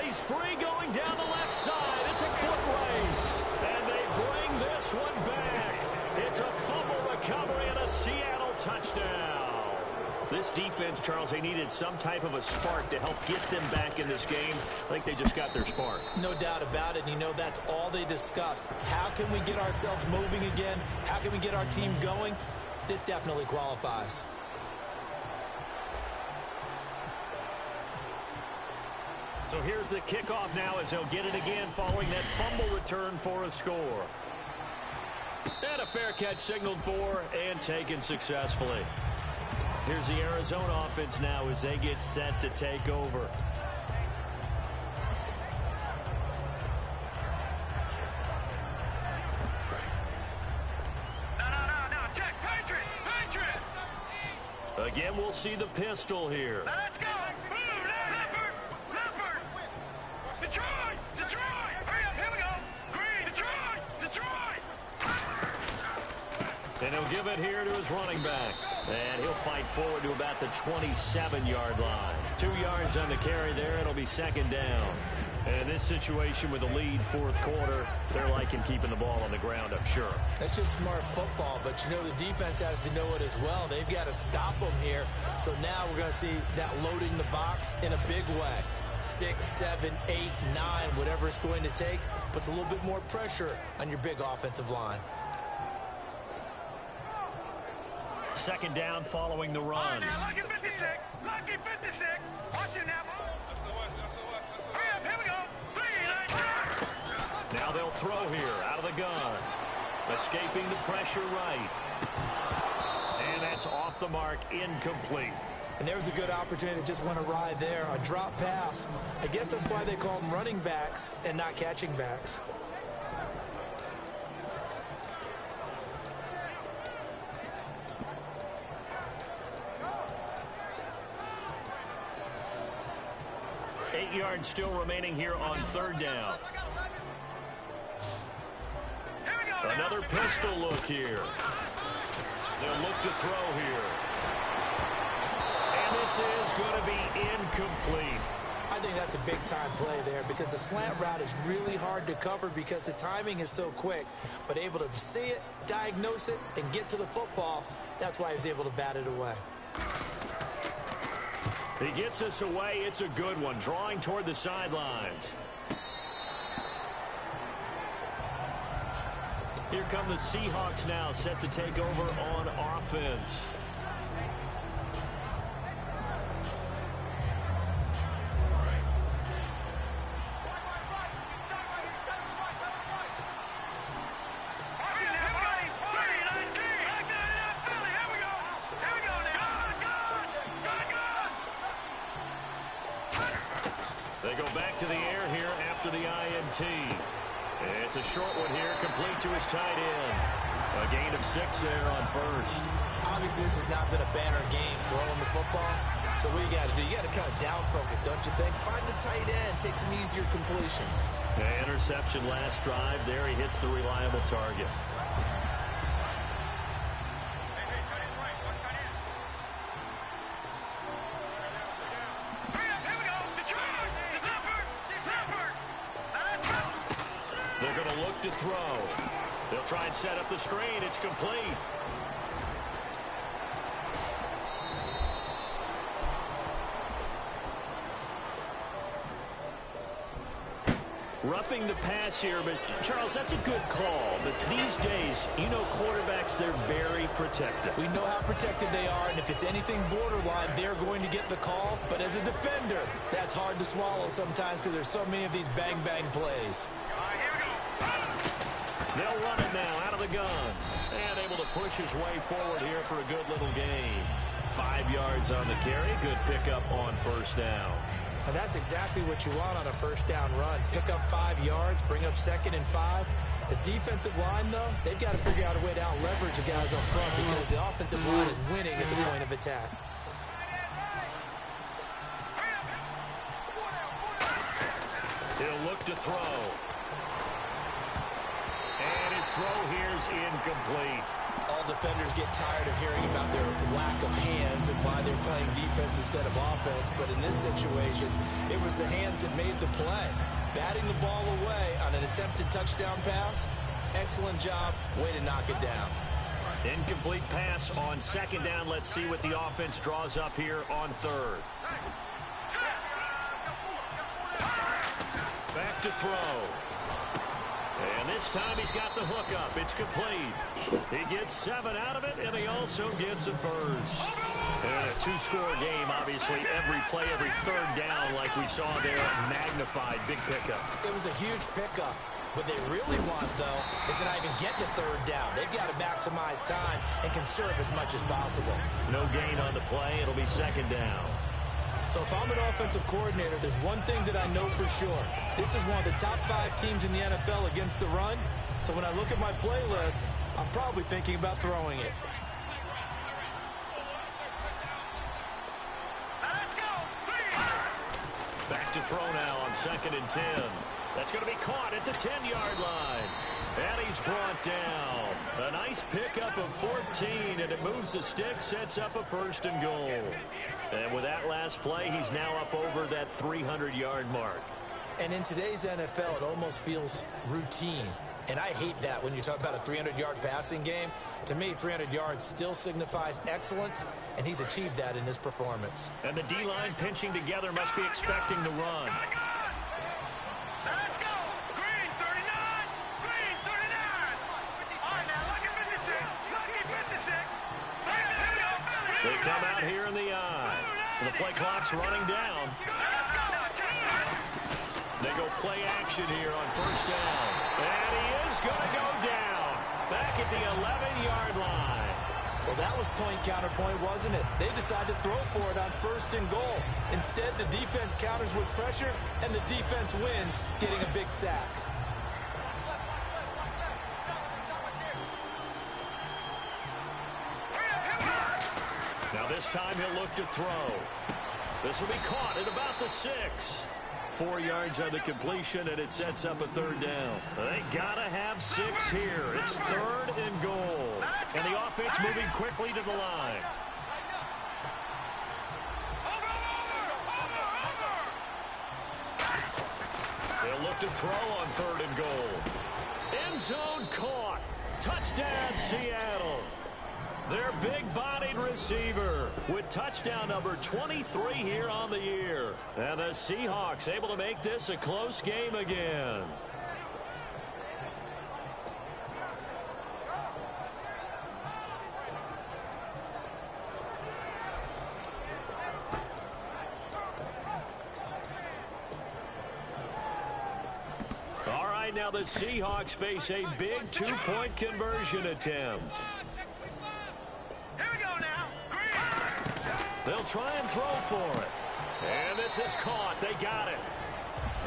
he's free going down the left side. It's a foot race. And they bring this one back. It's a fumble recovery and a Seattle touchdown. This defense, Charles, they needed some type of a spark to help get them back in this game. I think they just got their spark. No doubt about it. You know, that's all they discussed. How can we get ourselves moving again? How can we get our team going? This definitely qualifies. So here's the kickoff now as they'll get it again following that fumble return for a score. And a fair catch signaled for and taken successfully. Here's the Arizona offense now as they get set to take over. No, check, Patriot! Again, we'll see the pistol here. Now let's go! Leopard! Detroit! Hurry up, here we go! Green! Detroit! And he'll give it here to his running back. And he'll fight forward to about the 27-yard line. 2 yards on the carry there. It'll be second down. And in this situation with a lead fourth quarter, they're liking keeping the ball on the ground, I'm sure. That's just smart football, but you know the defense has to know it as well. They've got to stop them here. So now we're going to see that loading the box in a big way. 6, 7, 8, 9, whatever it's going to take, puts a little bit more pressure on your big offensive line. Second down following the run. All right, now, Lucky 56! Watch it now! Hurry up, here we go! Now they'll throw here out of the gun. Escaping the pressure right. And that's off the mark, incomplete. And there's a good opportunity to just want to ride there. A drop pass. I guess that's why they call them running backs and not catching backs. Yards still remaining here on third down. Another pistol look here. They'll look to throw here. And this is going to be incomplete. I think that's a big-time play there because the slant route is really hard to cover because the timing is so quick. But able to see it, diagnose it, and get to the football, that's why he was able to bat it away. He gets us away. It's a good one. Drawing toward the sidelines. Here come the Seahawks now, set to take over on offense. They go back to the air here after the INT. It's a short one here, complete to his tight end. A gain of 6 there on first. Obviously, this has not been a banner game throwing the football. So what you got to do, you got to kind of down focus, don't you think? Find the tight end, take some easier completions. The interception last drive. There he hits the reliable target. They're going to look to throw. They'll try and set up the screen. It's complete. Roughing the pass here, but Charles, that's a good call. But these days, you know quarterbacks, they're very protective. We know how protected they are, and if it's anything borderline, they're going to get the call. But as a defender, that's hard to swallow sometimes because there's so many of these bang-bang plays. They'll run it now out of the gun. And able to push his way forward here for a good little gain. 5 yards on the carry. Good pickup on first down. And that's exactly what you want on a first down run. Pick up 5 yards, bring up 2nd and 5. The defensive line, though, they've got to figure out a way to out-leverage the guys up front because the offensive line is winning at the point of attack. He'll look to throw. And his throw here is incomplete. All defenders get tired of hearing about their lack of hands and why they're playing defense instead of offense. But in this situation, it was the hands that made the play. Batting the ball away on an attempted touchdown pass. Excellent job. Way to knock it down. Incomplete pass on 2nd down. Let's see what the offense draws up here on 3rd. Back to throw. And this time he's got the hook up. It's complete. He gets 7 out of it, and he also gets a first. And a 2-score game, obviously. Every play, every 3rd down, like we saw there, magnified. Big pickup. It was a huge pickup. What they really want, though, is to not even get to 3rd down. They've got to maximize time and conserve as much as possible. No gain on the play. It'll be 2nd down. So if I'm an offensive coordinator, there's one thing that I know for sure. This is one of the top 5 teams in the NFL against the run. So when I look at my playlist, I'm probably thinking about throwing it. Back to throw now on 2nd and 10. That's going to be caught at the 10-yard line. And he's brought down. A nice pickup of 14, and it moves the stick, sets up a 1st and goal. And with that last play, he's now up over that 300-yard mark. And in today's NFL, it almost feels routine. And I hate that when you talk about a 300-yard passing game. To me, 300 yards still signifies excellence, and he's achieved that in this performance. And the D-line pinching together must be expecting the run. Let's go! Green 39! Green 39! All right, now, lucky 56! Lucky 56! They come out here in the eye. The play clock's running down. Let's go! They go play action here on 1st down. And he is going to go down. Back at the 11-yard line. Well, that was point counterpoint, wasn't it? They decided to throw for it on 1st and goal. Instead, the defense counters with pressure, and the defense wins, getting a big sack. Now this time he'll look to throw. This will be caught at about the 6. 4 yards on the completion, and it sets up a 3rd down. They gotta have 6 here. It's 3rd and goal. And the offense moving quickly to the line. They'll look to throw on 3rd and goal. End zone caught. Touchdown, Seattle. Their big-bodied receiver with touchdown number 23 here on the year. And the Seahawks able to make this a close game again. All right, now the Seahawks face a big 2-point conversion attempt. They'll try and throw for it. And this is caught. They got it.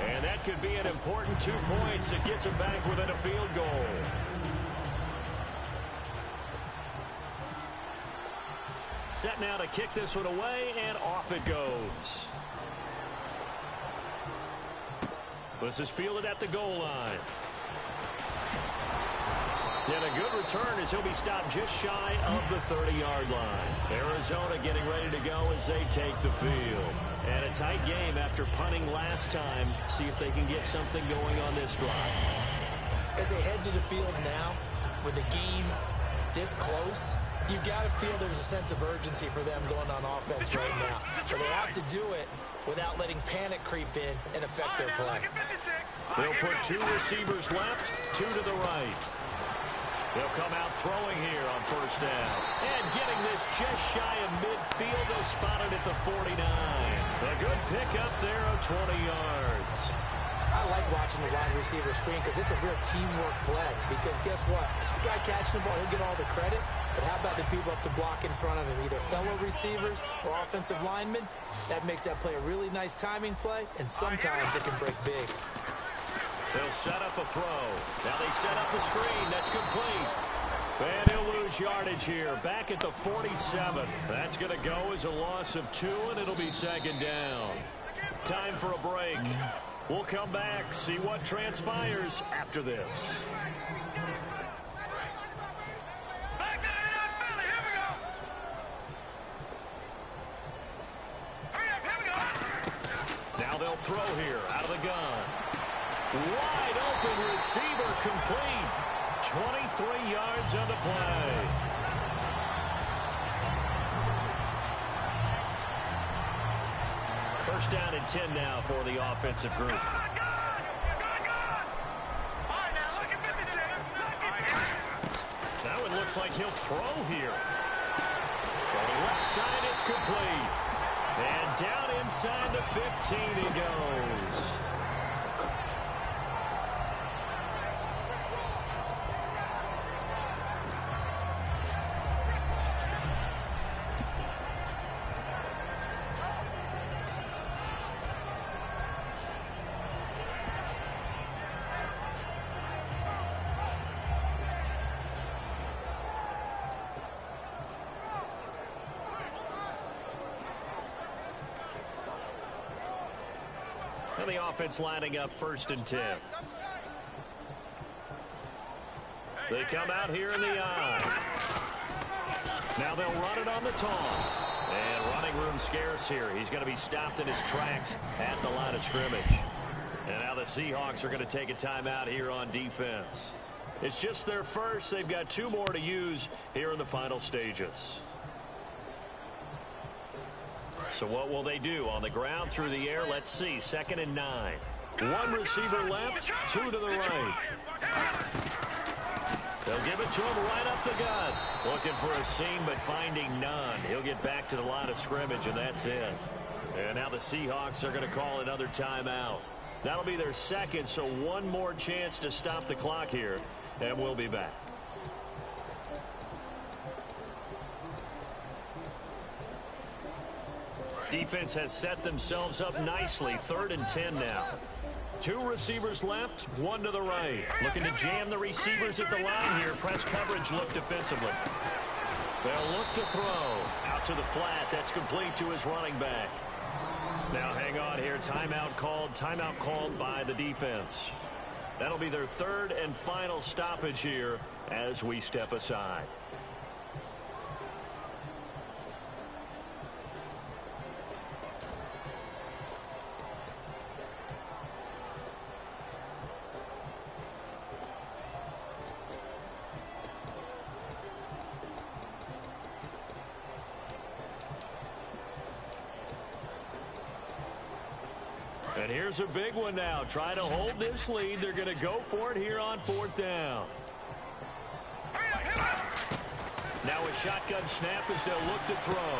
And that could be an important 2 points that gets them back within a field goal. Set now to kick this one away, and off it goes. This is fielded at the goal line. And a good return as he'll be stopped just shy of the 30-yard line. Arizona getting ready to go as they take the field. And a tight game after punting last time. See if they can get something going on this drive. As they head to the field now, with the game this close, You've got to feel there's a sense of urgency for them going on offense right now. But they have to do it without letting panic creep in and affect their play. They'll put 2 receivers left, 2 to the right. They'll come out throwing here on first down. And getting this just shy of midfield, they'll spot it at the 49. A good pickup there of 20 yards. I like watching the wide receiver screen because it's a real teamwork play. Because guess what? The guy catching the ball, he'll get all the credit. But how about the people up to block in front of him, either fellow receivers or offensive linemen? That makes that play a really nice timing play, and sometimes it can break big. They'll set up a throw. Now they set up the screen. That's complete. And he'll lose yardage here. Back at the 47. That's going to go as a loss of 2, and it'll be second down. Time for a break. We'll come back, see what transpires after this. Now they'll throw here out of the gun. Wide open receiver complete. 23 yards on the play. First down and 10 now for the offensive group. Now it looks like he'll throw here. From the left side, it's complete. And down inside the 15 he goes. And the offense lining up first and 10. They come out here in the eye. Now they'll run it on the toss. And running room scarce here. He's going to be stopped in his tracks at the line of scrimmage. And now the Seahawks are going to take a timeout here on defense. It's just their first. They've got 2 more to use here in the final stages. So what will they do? On the ground, through the air, let's see. 2nd and 9. 1 receiver left, 2 to the right. They'll give it to him right up the gut. Looking for a seam, but finding none. He'll get back to the line of scrimmage, and that's it. And now the Seahawks are going to call another timeout. That'll be their second, so 1 more chance to stop the clock here, and we'll be back. Defense has set themselves up nicely. 3rd and 10 now. 2 receivers left, 1 to the right. Looking to jam the receivers at the line here. Press coverage look defensively. They'll look to throw. Out to the flat. That's complete to his running back. Now hang on here. Timeout called by the defense. That'll be their 3rd and final stoppage here as we step aside. And here's a big one now. Try to hold this lead. They're going to go for it here on 4th down. Now a shotgun snap as they'll look to throw.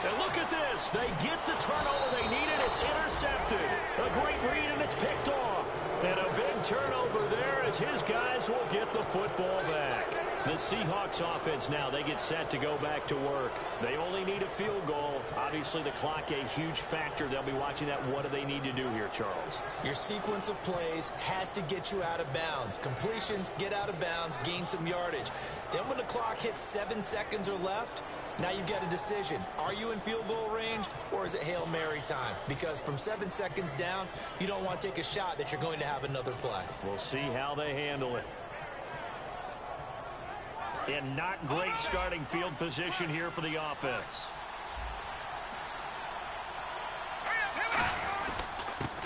And look at this. They get the turnover they needed. It's intercepted. A great read, and it's picked off. And a big turnover there as his guys will get the football back. The Seahawks offense now, they get set to go back to work. They only need a field goal. Obviously, the clock a huge factor. They'll be watching that. What do they need to do here, Charles? Your sequence of plays has to get you out of bounds. Completions, get out of bounds, gain some yardage. Then when the clock hits 7 seconds or left, now you've got a decision. Are you in field goal range, or is it Hail Mary time? Because from 7 seconds down, you don't want to take a shot that you're going to have another play. We'll see how they handle it. And not great starting field position here for the offense.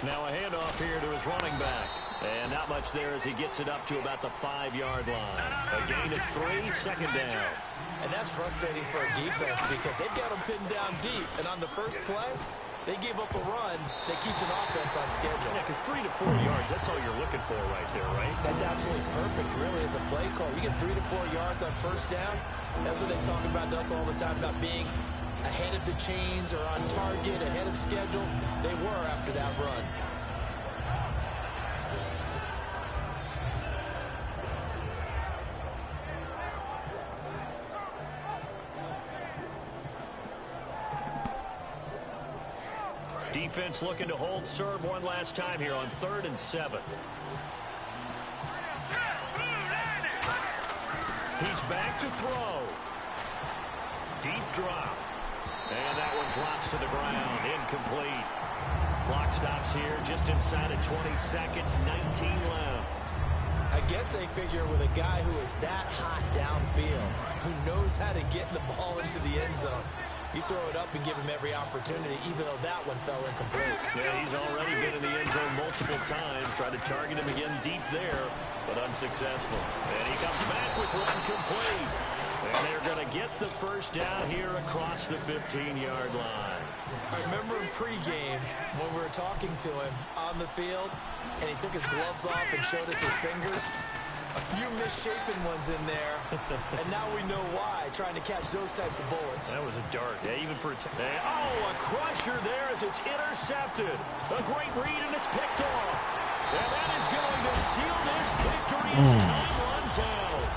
Now a handoff here to his running back. And not much there as he gets it up to about the 5-yard line. A gain of 3, 2nd down. And that's frustrating for a defense because they've got them pinned down deep. And on the first play, they gave up a run that keeps an offense on schedule. Yeah, because 3 to 4 yards, that's all you're looking for right there, right? That's absolutely perfect, really, as a play call. You get 3 to 4 yards on first down. That's what they talk about to us all the time, about being ahead of the chains or on target, ahead of schedule. They were after that run. Defense looking to hold serve one last time here on 3rd and 7. He's back to throw. Deep drop. And that one drops to the ground. Incomplete. Clock stops here just inside of 20 seconds. 19 left. I guess they figure with a guy who is that hot downfield, who knows how to get the ball into the end zone, you throw it up and give him every opportunity, even though that one fell incomplete. Yeah, he's already been in the end zone multiple times. Tried to target him again deep there, but unsuccessful. And he comes back with one complete. And they're going to get the first down here across the 15-yard line. I remember in pregame when we were talking to him on the field, and he took his gloves off and showed us his fingers. A few misshapen ones in there, and now we know why, trying to catch those types of bullets. That was a dart. Yeah, even for a a crusher there as it's intercepted. A great read, and it's picked off. And that is going to seal this victory as time runs out.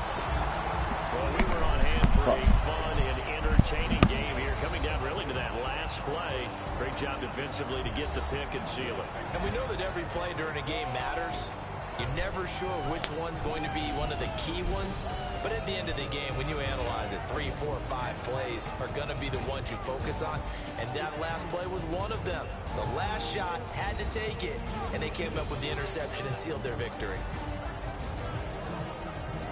Well, we were on hand for a fun and entertaining game here, coming down really to that last play. Great job defensively to get the pick and seal it. And we know that every play during a game matters. You're never sure which one's going to be one of the key ones. But at the end of the game, when you analyze it, 3, 4, 5 plays are going to be the ones you focus on. And that last play was one of them. The last shot had to take it, and they came up with the interception and sealed their victory.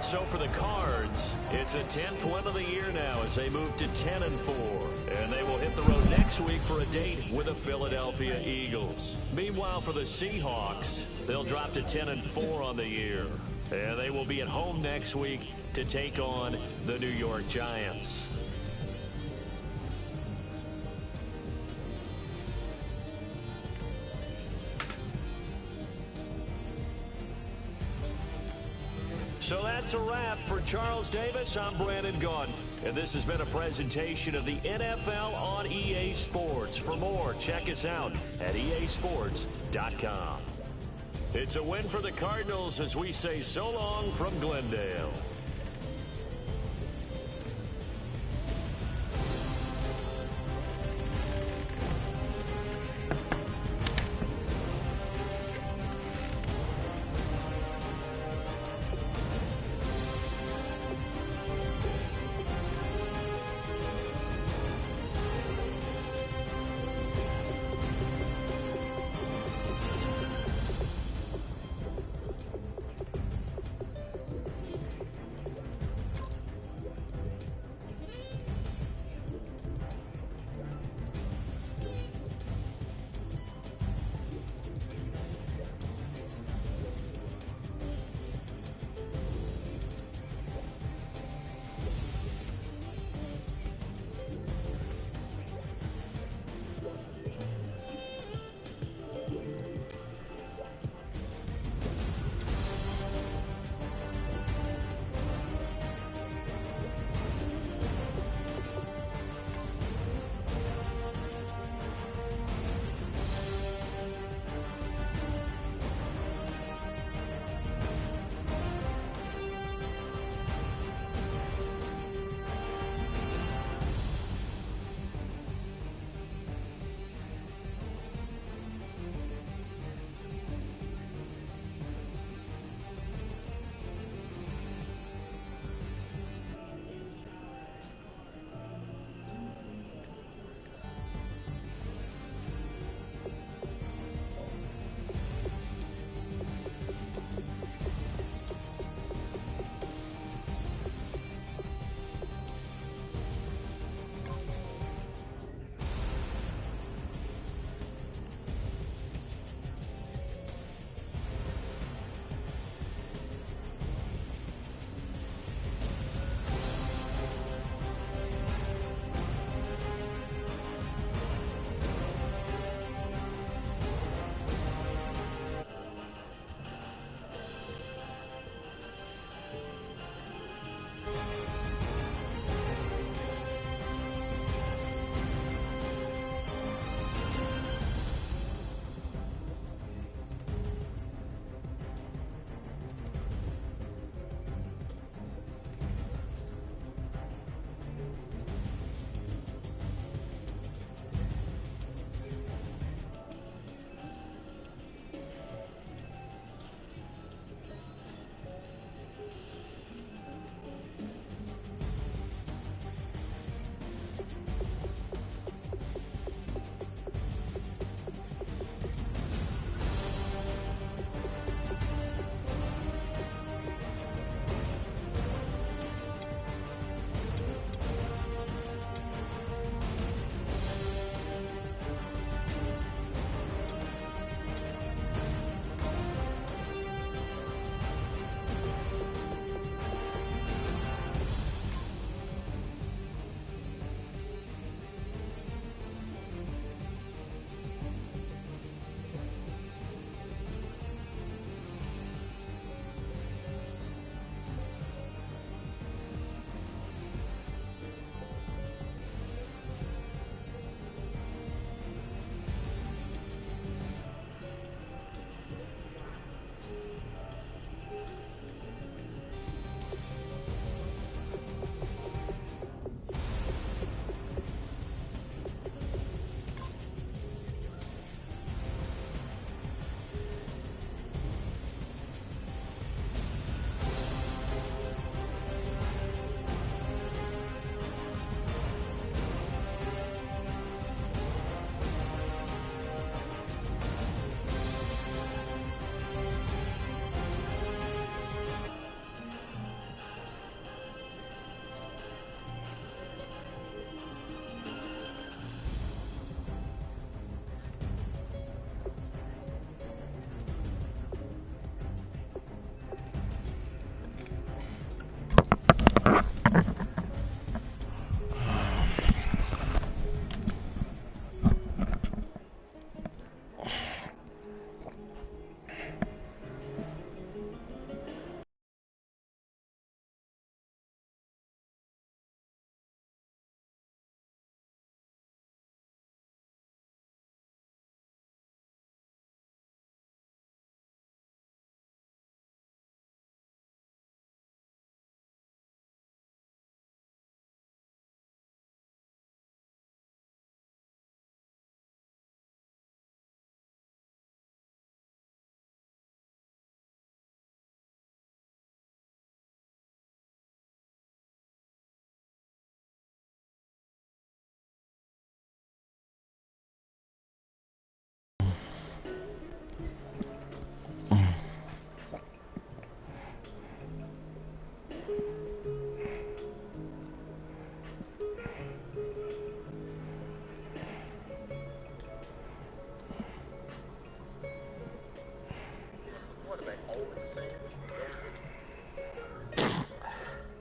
So for the Cards, it's a 10th win of the year now as they move to 10-4. And they will hit the road next week for a date with the Philadelphia Eagles. Meanwhile, for the Seahawks, they'll drop to 10-4 on the year. And they will be at home next week to take on the New York Giants. So that's a wrap. For Charles Davis, I'm Brandon Gaudin. And this has been a presentation of the NFL on EA Sports. For more, check us out at easports.com. It's a win for the Cardinals as we say so long from Glendale.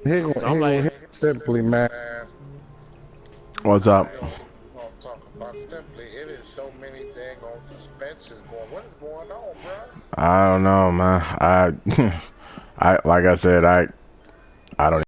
So I'm like, Simply, man. What's up? We're gonna talk about Simply. It is so many dang on suspensions going. What is going on, bro? I don't know, man. I like I said, I don't